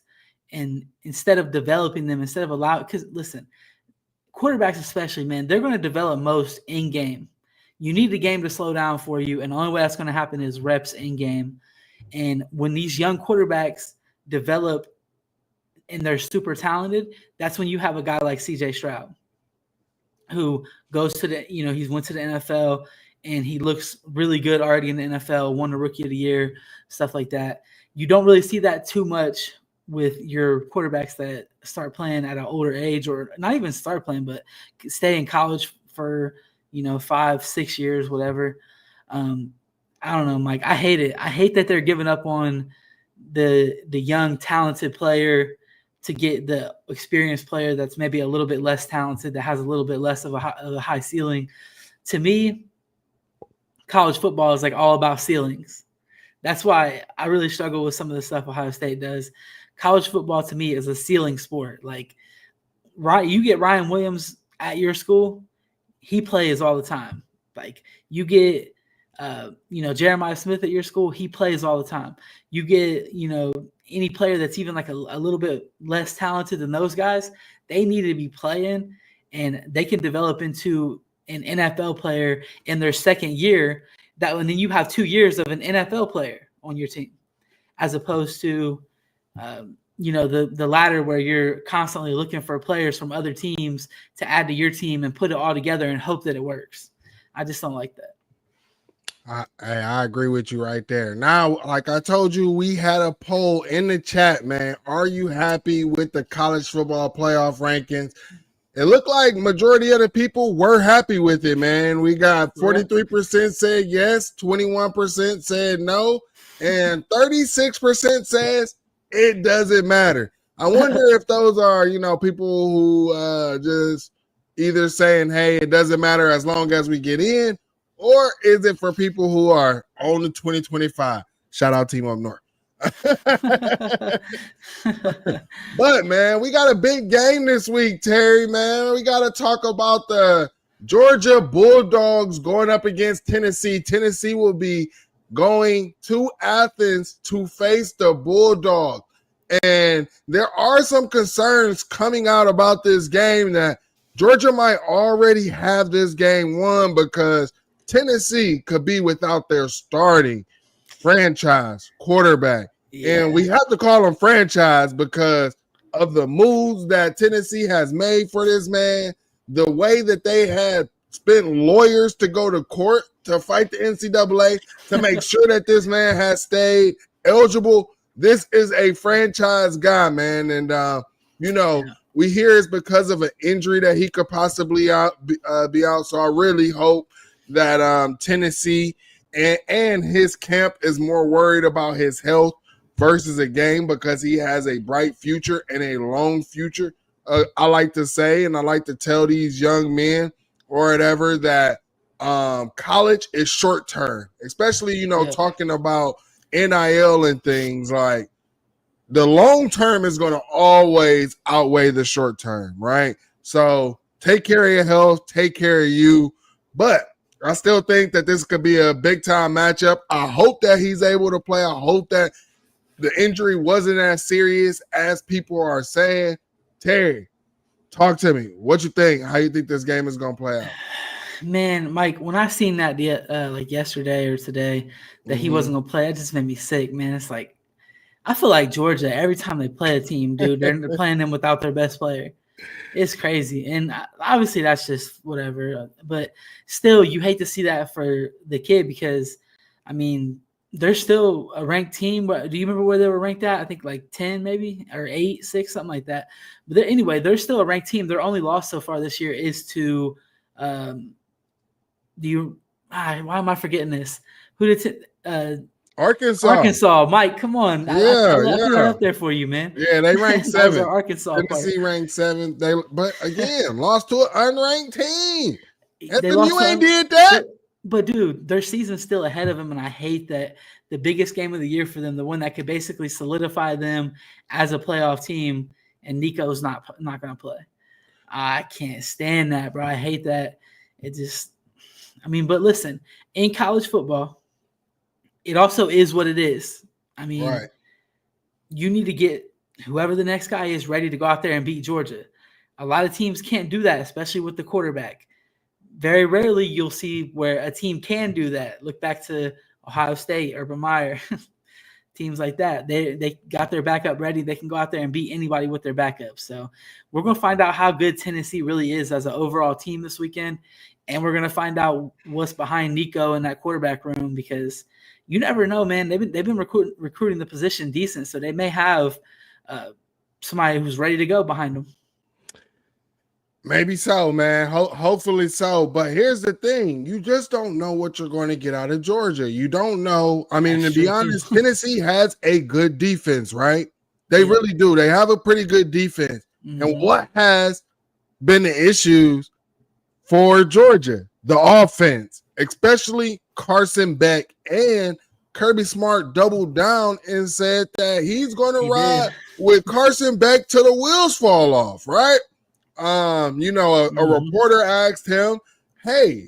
And instead of developing them, instead of allowing – because, listen, quarterbacks especially, man, they're going to develop most in-game. You need the game to slow down for you, and the only way that's going to happen is reps in-game. And when these young quarterbacks develop and they're super talented, that's when you have a guy like CJ Stroud who goes to the, he's went to the NFL and he looks really good already in the NFL, won the Rookie of the Year, stuff like that. You don't really see that too much with your quarterbacks that start playing at an older age, or not even start playing, but stay in college for, 5, 6 years, whatever. I don't know, Mike. I hate it. I hate that they're giving up on the young, talented player to get the experienced player that's maybe a little bit less talented, that has a little bit less of a high ceiling. To me, college football is like all about ceilings. That's why I really struggle with some of the stuff Ohio State does. College football to me is a ceiling sport. Like, right, you get Ryan Williams at your school, he plays all the time. Like, you get Jeremiah Smith at your school, he plays all the time. You get, any player that's even like a little bit less talented than those guys, they need to be playing, and they can develop into an NFL player in their second year. And then you have 2 years of an NFL player on your team, as opposed to, the latter where you're constantly looking for players from other teams to add to your team and put it all together and hope that it works. I just don't like that. I agree with you right there. Now, like I told you, we had a poll in the chat, man. Are you happy with the college football playoff rankings? It looked like majority of the people were happy with it, man. We got 43% said yes, 21% said no, and 36% says it doesn't matter. I wonder if those are, people who just either saying, hey, it doesn't matter as long as we get in, or is it for people who are on the 2025? Shout out Team Up North. But, man, we got a big game this week, Terry, man. We got to talk about the Georgia Bulldogs going up against Tennessee. Tennessee will be going to Athens to face the Bulldogs. And there are some concerns coming out about this game that Georgia might already have this game won, because Tennessee could be without their starting franchise quarterback. Yeah. And we have to call him franchise because of the moves that Tennessee has made for this man, the way that they had spent lawyers to go to court to fight the NCAA to make sure that this man has stayed eligible. This is a franchise guy, man. And, we hear it's because of an injury that he could possibly be out. So I really hope that Tennessee and his camp is more worried about his health versus a game, because he has a bright future and a long future. I like to say, and I like to tell these young men or whatever, that college is short term, especially, talking about NIL and things. Like, the long term is going to always outweigh the short term, right? So take care of your health, take care of you. But I still think that this could be a big time matchup. I hope that he's able to play. I hope that the injury wasn't as serious as people are saying. Terry, talk to me. What you think? How you think this game is going to play out? Man, Mike, when I seen that like yesterday or today that he wasn't going to play, it just made me sick, man. It's like, I feel like Georgia, every time they play a team, dude, they're playing them without their best player. It's crazy. And obviously that's just whatever. But still, you hate to see that for the kid because, I mean, they're still a ranked team. But do you remember where they were ranked at? I think like 10 maybe, or 8, 6, something like that. But anyway, they're still a ranked team. Their only loss so far this year is to why am I forgetting this? Who did Arkansas. Mike, come on. Yeah, I put that up there for you, man. Yeah, they ranked 7. Arkansas Tennessee ranked 7. But again, lost to an unranked team. You ain't did that. But dude, their season's still ahead of them, and I hate that the biggest game of the year for them, the one that could basically solidify them as a playoff team, and Nico's not going to play. I can't stand that, bro. I hate that. But listen, in college football, it also is what it is. I mean, right. You need to get whoever the next guy is ready to go out there and beat Georgia. A lot of teams can't do that, especially with the quarterback. Very rarely you'll see where a team can do that. Look back to Ohio State, Urban Meyer, teams like that. They got their backup ready. They can go out there and beat anybody with their backup. So we're going to find out how good Tennessee really is as an overall team this weekend, and we're going to find out what's behind Nico in that quarterback room because – you never know, man. They've been recruiting the position decent, so they may have somebody who's ready to go behind them. Maybe so, man. Hopefully so. But here's the thing. You just don't know what you're going to get out of Georgia. You don't know. I mean, to be honest, Tennessee has a good defense, right? They really do. They have a pretty good defense. Mm-hmm. And what has been the issues for Georgia? The offense, especially Carson Beck, and Kirby Smart doubled down and said that he's going to ride with Carson Beck till the wheels fall off, right? A reporter asked him, hey,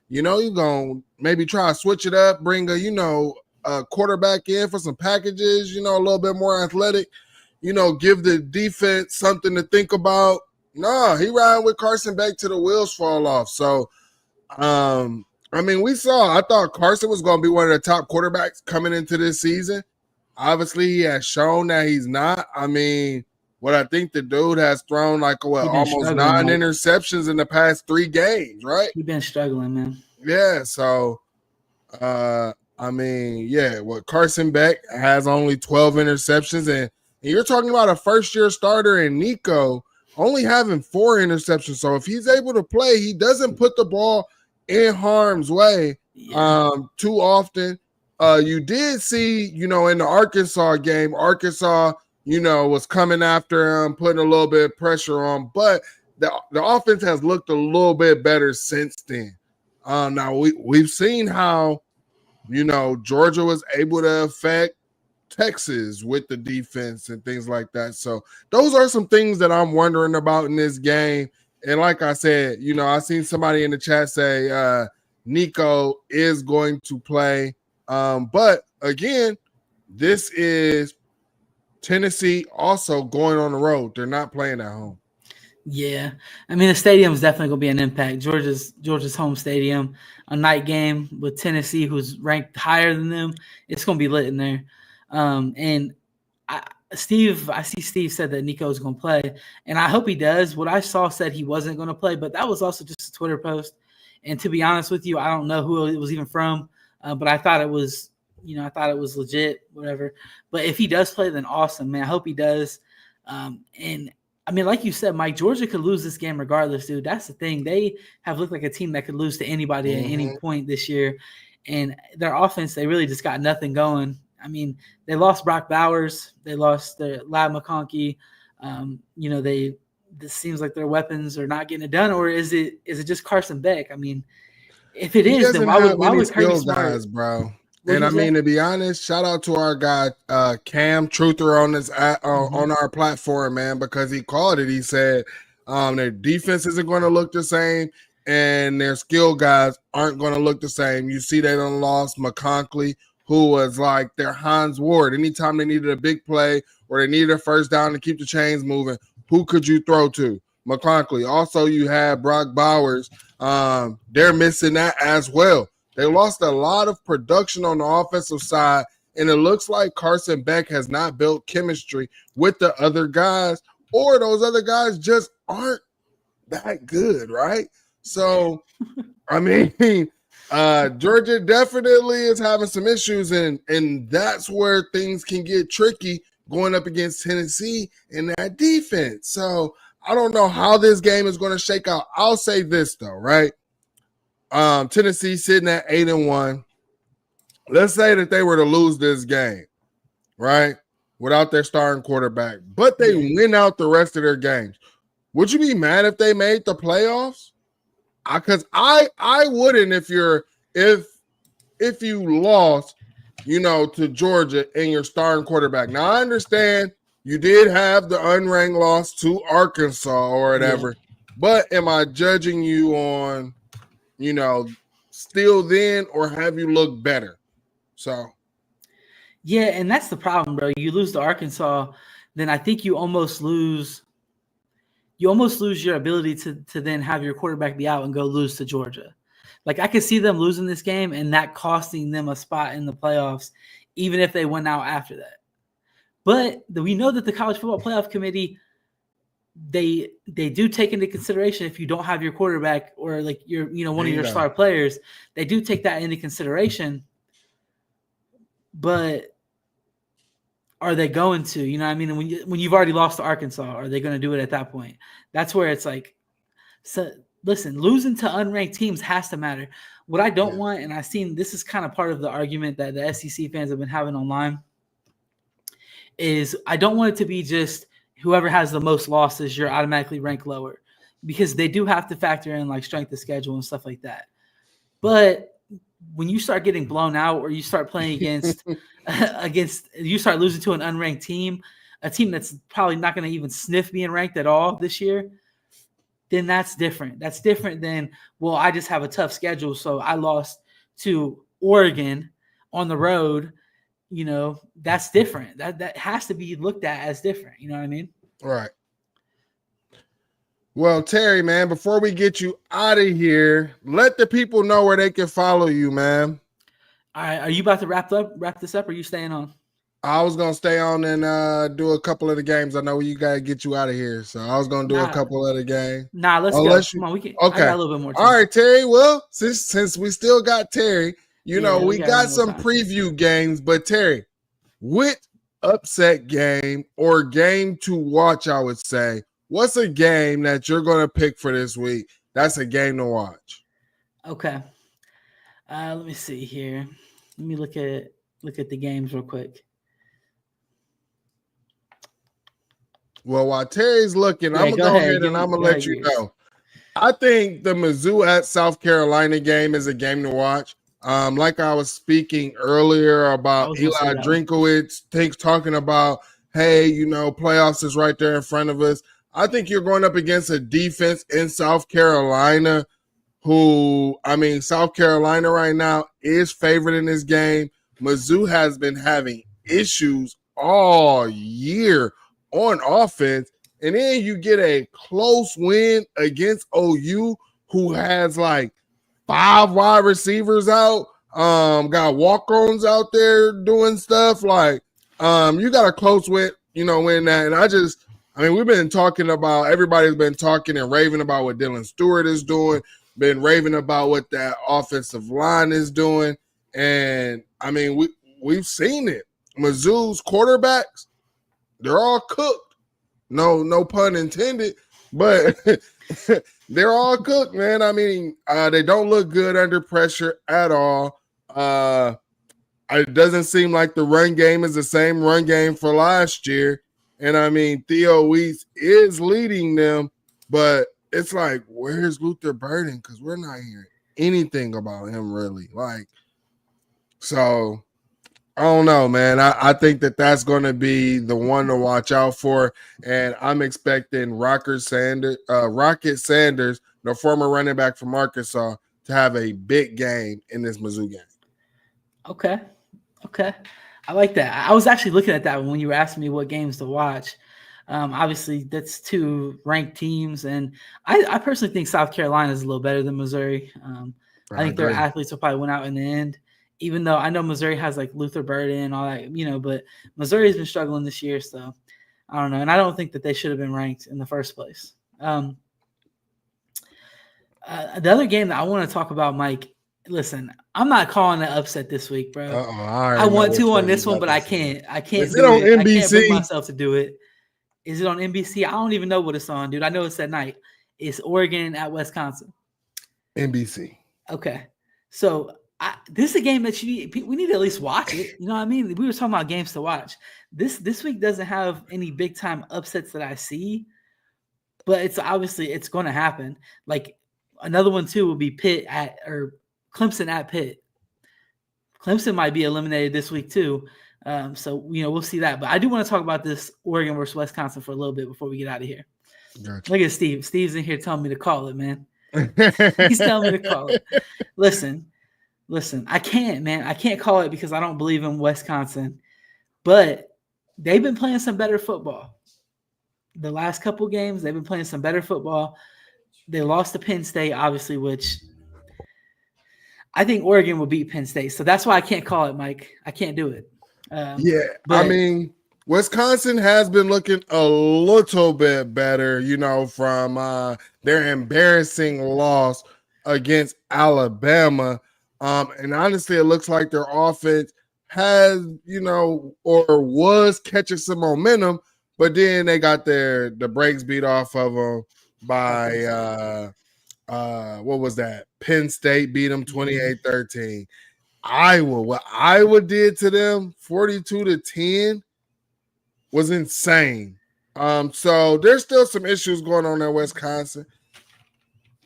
you're going to maybe try to switch it up, bring a quarterback in for some packages, a little bit more athletic, give the defense something to think about. No, he riding with Carson Beck till the wheels fall off. So, I thought Carson was going to be one of the top quarterbacks coming into this season. Obviously, he has shown that he's not. I mean, what I think the dude has thrown almost 9 interceptions in the past 3 games, right? He's been struggling, man. Yeah, so, Carson Beck has only 12 interceptions, and you're talking about a first-year starter in Nico only having 4 interceptions. So if he's able to play, he doesn't put the ball in harm's way too often. You did see, in the Arkansas game, Arkansas, was coming after him, putting a little bit of pressure on, but the offense has looked a little bit better since then. Now we've seen how, Georgia was able to affect Texas with the defense and things like that. So those are some things that I'm wondering about in this game. And like I said, I seen somebody in the chat say Nico is going to play. But again, this is Tennessee also going on the road. They're not playing at home. Yeah. I mean, the stadium is definitely going to be an impact. Georgia's home stadium, a night game with Tennessee, who's ranked higher than them. It's going to be lit in there. And I see Steve said that Nico's going to play, and I hope he does. What I saw said he wasn't going to play, but that was also just a Twitter post. And to be honest with you, I don't know who it was even from, but I thought it was, I thought it was legit, whatever. But if he does play, then awesome, man. I hope he does. And I mean, like you said, Mike, Georgia could lose this game regardless, dude. That's the thing. They have looked like a team that could lose to anybody at any point this year. And their offense, they really just got nothing going. I mean, they lost Brock Bowers. They lost their Lab McConkey. This seems like their weapons are not getting it done. Or is it just Carson Beck? I mean, if it is, then why would Kirby Smart, guys, bro? And I mean, to be honest, shout out to our guy Cam Truther on this on our platform, man, because he called it. He said their defense isn't going to look the same, and their skill guys aren't going to look the same. You see, they done lost McConkey, who was like their Hans Ward. Anytime they needed a big play or they needed a first down to keep the chains moving, who could you throw to? McConkey. Also, you had Brock Bowers. They're missing that as well. They lost a lot of production on the offensive side, and it looks like Carson Beck has not built chemistry with the other guys, or those other guys just aren't that good, right? So, I mean, Georgia definitely is having some issues, and that's where things can get tricky going up against Tennessee in that defense. So, I don't know how this game is going to shake out. I'll say this, though, right? Tennessee sitting at 8-1. Let's say that they were to lose this game, right, without their starting quarterback, but they win out the rest of their games. Would you be mad if they made the playoffs? Because I wouldn't if you lost, to Georgia and your starting quarterback. Now I understand you did have the unranked loss to Arkansas or whatever, but am I judging you on, still then, or have you looked better? So, yeah, and that's the problem, bro. You lose to Arkansas, then I think you almost lose your ability to then have your quarterback be out and go lose to Georgia. Like, I could see them losing this game and that costing them a spot in the playoffs, even if they went out after that. But we know that the College Football Playoff Committee, they do take into consideration if you don't have your quarterback or like one of your star players, they do take that into consideration. But are they going to? You know what I mean? When you've already lost to Arkansas, are they going to do it at that point? That's where it's like, so listen, losing to unranked teams has to matter. What I don't want, and I've seen this is kind of part of the argument that the SEC fans have been having online, is I don't want it to be just whoever has the most losses, you're automatically ranked lower, because they do have to factor in like strength of schedule and stuff like that. But when you start getting blown out or you start playing against you start losing to an unranked team, a team that's probably not going to even sniff being ranked at all this year, then that's different. That's different than, well, I just have a tough schedule, so I lost to Oregon on the road. That's different. That has to be looked at as different. You know what I mean? Right. Well, Terry, man, before we get you out of here, let the people know where they can follow you, man. All right. Are you about to wrap this up, or are you staying on? I was going to stay on and do a couple of the games. I know you got to get you out of here, so I was going to do a couple of the games. Nah, let's go. Come on, we can. Okay. I got a little bit more time. All right, Terry. Well, since we still got Terry, we got some preview games, but Terry, with upset game or game to watch, I would say, what's a game that you're going to pick for this week? That's a game to watch. Okay. Let me see here. Let me look at the games real quick. Well, while Terry's looking, I'm going to go ahead and I'm going to let you know. I think the Mizzou at South Carolina game is a game to watch. Like I was speaking earlier about Eli Drinkowitz, talking about, hey, playoffs is right there in front of us. I think you're going up against a defense in South Carolina South Carolina right now is favored in this game. Mizzou has been having issues all year on offense, and then you get a close win against OU, who has like 5 wide receivers out, got walk-ons out there doing stuff. Like, you got a close win win that. And we've been talking about, everybody's been talking and raving about what Dylan Stewart is doing, been raving about what that offensive line is doing. And we've seen it. Mizzou's quarterbacks, they're all cooked. No pun intended, but they're all cooked, man. They don't look good under pressure at all. It doesn't seem like the run game is the same run game for last year. And Theo Weiss is leading them, but it's like, where's Luther Burden? Because we're not hearing anything about him really. So I don't know, man. I think that's going to be the one to watch out for, and I'm expecting Rocket Sanders, the former running back from Arkansas, to have a big game in this Mizzou game. Okay. I like that. I was actually looking at that when you were asking me what games to watch. Obviously, that's two ranked teams, and I personally think South Carolina is a little better than Missouri. I think their athletes will probably win out in the end, even though I know Missouri has like Luther Burden and all that, but Missouri has been struggling this year, so I don't know. And I don't think that they should have been ranked in the first place. The other game that I want to talk about, Mike, listen, I'm not calling an upset this week, bro. I want to on this one, but I can't. I can't Is it on NBC? I can't bring myself to do it. Is it on NBC? I don't even know what it's on, dude. I know it's at night. It's Oregon at Wisconsin. NBC. Okay. So this is a game that we need to at least watch it. You know what I mean? We were talking about games to watch. This week doesn't have any big time upsets that I see, but it's going to happen. Like another one too will be Clemson at Pitt. Clemson might be eliminated this week too. So we'll see that. But I do want to talk about this Oregon versus Wisconsin for a little bit before we get out of here. Gotcha. Look at Steve. Steve's in here telling me to call it, man. He's telling me to call it. Listen, I can't, man. I can't call it because I don't believe in Wisconsin. But they've been playing some better football. The last couple games, they've been playing some better football. They lost to Penn State, obviously, which I think Oregon will beat Penn State. So that's why I can't call it, Mike. I can't do it. Wisconsin has been looking a little bit better, from their embarrassing loss against Alabama. And honestly, it looks like their offense has, or was catching some momentum, but then they got the brakes beat off of them by what was that? Penn State beat them 28-13. What Iowa did to them 42-10 was insane. So there's still some issues going on in Wisconsin.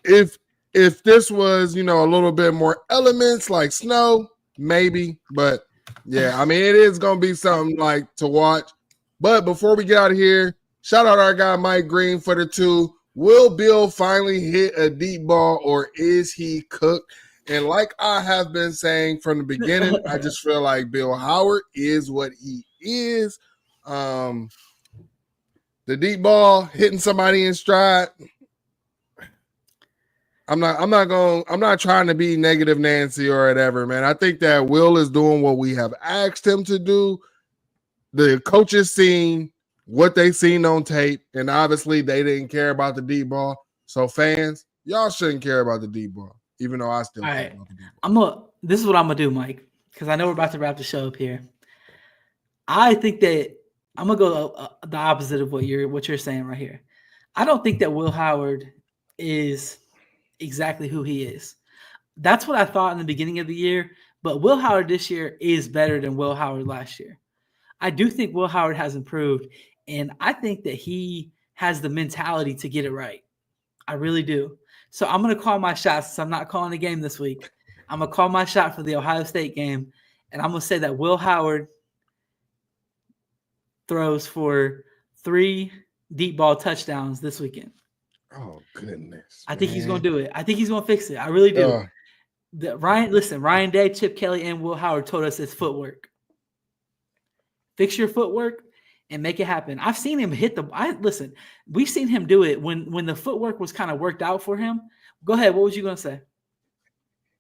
If this was, a little bit more elements like snow, maybe, but yeah, it is gonna be something like to watch. But before we get out of here, shout out our guy Mike Green for the 2. Will Bill finally hit a deep ball, or is he cooked? And like I have been saying from the beginning, I just feel like Bill Howard is what he is. The deep ball hitting somebody in stride. I'm not trying to be negative Nancy or whatever, man. I think that Will is doing what we have asked him to do. The coaches seen what they seen on tape, and obviously they didn't care about the deep ball. So fans, y'all shouldn't care about the deep ball, even though I still care about the deep ball. This is what I'm gonna do, Mike, because I know we're about to wrap the show up here. I think that I'm gonna go the opposite of what you're saying right here. I don't think that Will Howard is exactly who he is. That's what I thought in the beginning of the year, but Will Howard this year is better than Will Howard last year. I do think Will Howard has improved, and I think that he has the mentality to get it right. I really do. So I'm going to call my shot since I'm not calling the game this week. I'm going to call my shot for the Ohio State game, and I'm going to say that Will Howard throws for 3 deep ball touchdowns this weekend. Oh, goodness. I think he's going to do it. I think he's going to fix it. I really do. Ryan Day, Chip Kelly, and Will Howard told us it's footwork. Fix your footwork and make it happen. I've seen him hit we've seen him do it when the footwork was kind of worked out for him. Go ahead. What was you going to say?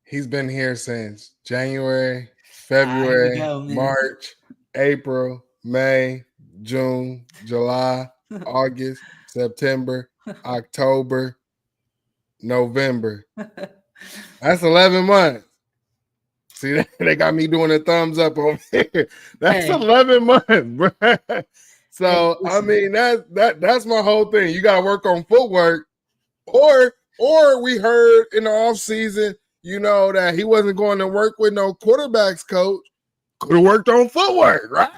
He's been here since January, February, March, April, May, June, July, August, September, October, November. That's 11 months. See, they got me doing a thumbs up over here. That's 11 months, bro. So I mean, that's my whole thing. You got to work on footwork, or we heard in the off season, that he wasn't going to work with no quarterbacks coach. Could have worked on footwork, right?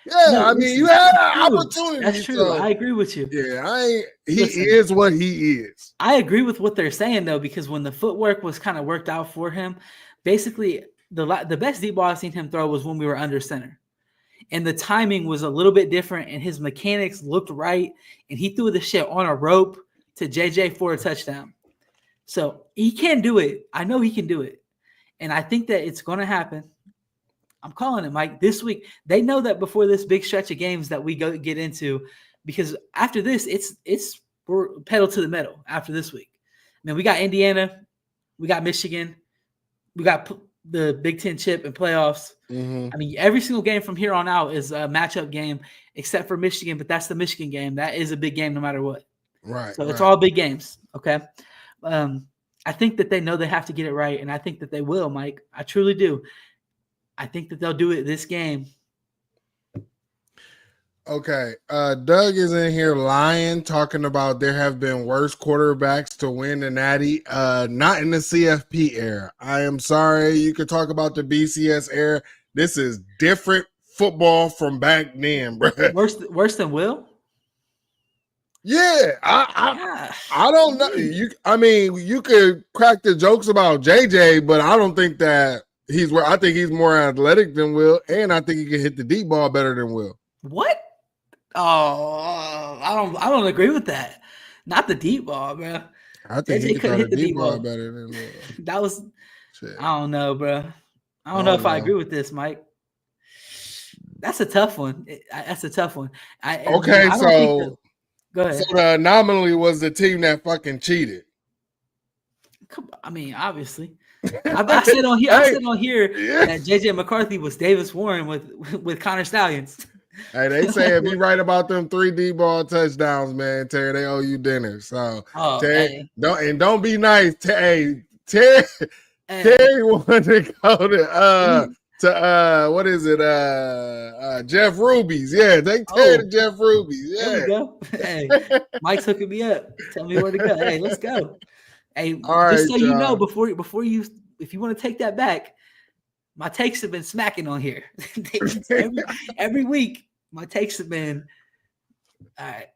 Yeah, no, I mean, you had an true. opportunity. That's true. So, I agree with you. Yeah, he is what he is. I agree with what they're saying though, because when the footwork was kind of worked out for him, basically the best deep ball I've seen him throw was when we were under center, and the timing was a little bit different, and his mechanics looked right, and he threw the shit on a rope to JJ for a touchdown. So he can do it. I know he can do it, and I think that it's going to happen. I'm calling it, Mike. This week, they know that before this big stretch of games that we get into, because after this, we're pedal to the metal after this week. I mean, we got Indiana, we got Michigan, we got the Big Ten chip and playoffs. Mm-hmm. I mean, every single game from here on out is a matchup game, except for Michigan, but that's the Michigan game. That is a big game no matter what. Right. So it's all big games, okay? I think that they know they have to get it right, and I think that they will, Mike. I truly do. I think that they'll do it this game. Okay. Doug is in here lying, talking about there have been worse quarterbacks to win the Natty. Not in the CFP era. I am sorry. You could talk about the BCS era. This is different football from back then, bro. Worse than Will? Yeah. I don't know. You could crack the jokes about JJ, but I don't think that I think he's more athletic than Will, and I think he can hit the deep ball better than Will. What? Oh, I don't agree with that. Not the deep ball, bro. I think he could hit the deep ball better than Will. That was shit. I don't know, bro. I don't know if I agree with this, Mike. That's a tough one. That's a tough one. Okay, so go ahead. So the anomaly was the team that fucking cheated. I mean, obviously. I said on here that JJ McCarthy was Davis Warren with Connor Stallions. Hey, they say if you write about them 3 deep ball touchdowns, man, Terry, they owe you dinner. So Terry, don't be nice. Terry wanted to go to what is it? Jeff Ruby's. Yeah, they Terry to Jeff Ruby's. Yeah. There we go. Hey, Mike's hooking me up. Tell me where to go. Hey, let's go. Hey, all just right, so you know, before you, if you want to take that back, my takes have been smacking on here. every week, my takes have been all right.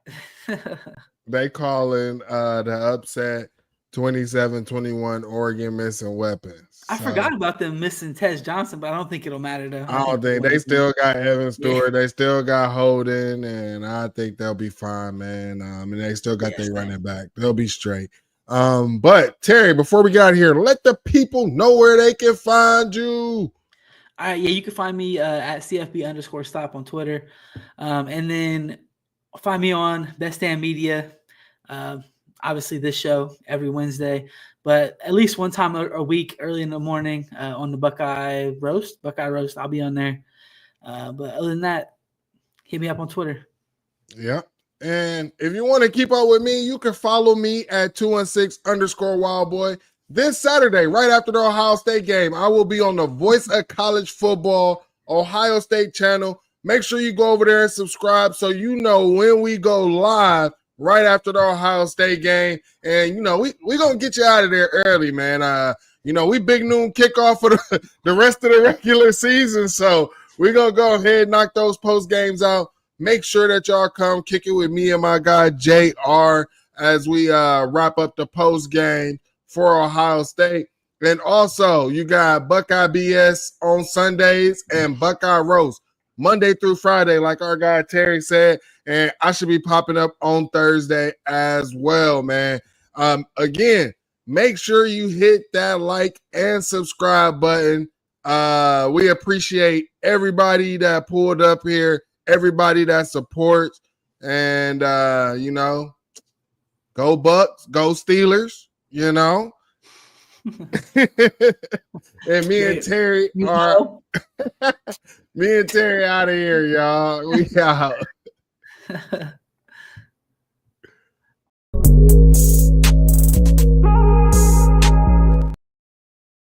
They calling the upset 27-21 Oregon missing weapons. I forgot about them missing Tez Johnson, but I don't think it'll matter though. I don't think they still got Evan Stewart. Yeah. They still got Holden, and I think they'll be fine, man. And they still got their running back. They'll be straight. But Terry, before we got here, let the people know where they can find you. All right, yeah, you can find me at CFB_stop on Twitter. And then find me on Best Damn Media. Obviously this show every Wednesday, but at least one time a week early in the morning on the Buckeye Roast. I'll be on there. But other than that, hit me up on Twitter. Yeah. And if you want to keep up with me, you can follow me at 216_wildboy. This Saturday, right after the Ohio State game, I will be on the Voice of College Football Ohio State channel. Make sure you go over there and subscribe so you know when we go live right after the Ohio State game. And, we're going to get you out of there early, man. We big noon kickoff for the rest of the regular season. So we're going to go ahead and knock those post games out. Make sure that y'all come kick it with me and my guy, JR, as we wrap up the post game for Ohio State. And also, you got Buckeye BS on Sundays and Buckeye Roast Monday through Friday, like our guy Terry said. And I should be popping up on Thursday as well, man. Again, make sure you hit that like and subscribe button. We appreciate everybody that pulled up here, everybody that supports, and, go Bucks, go Steelers, and me and Terry are out of here, y'all. We out.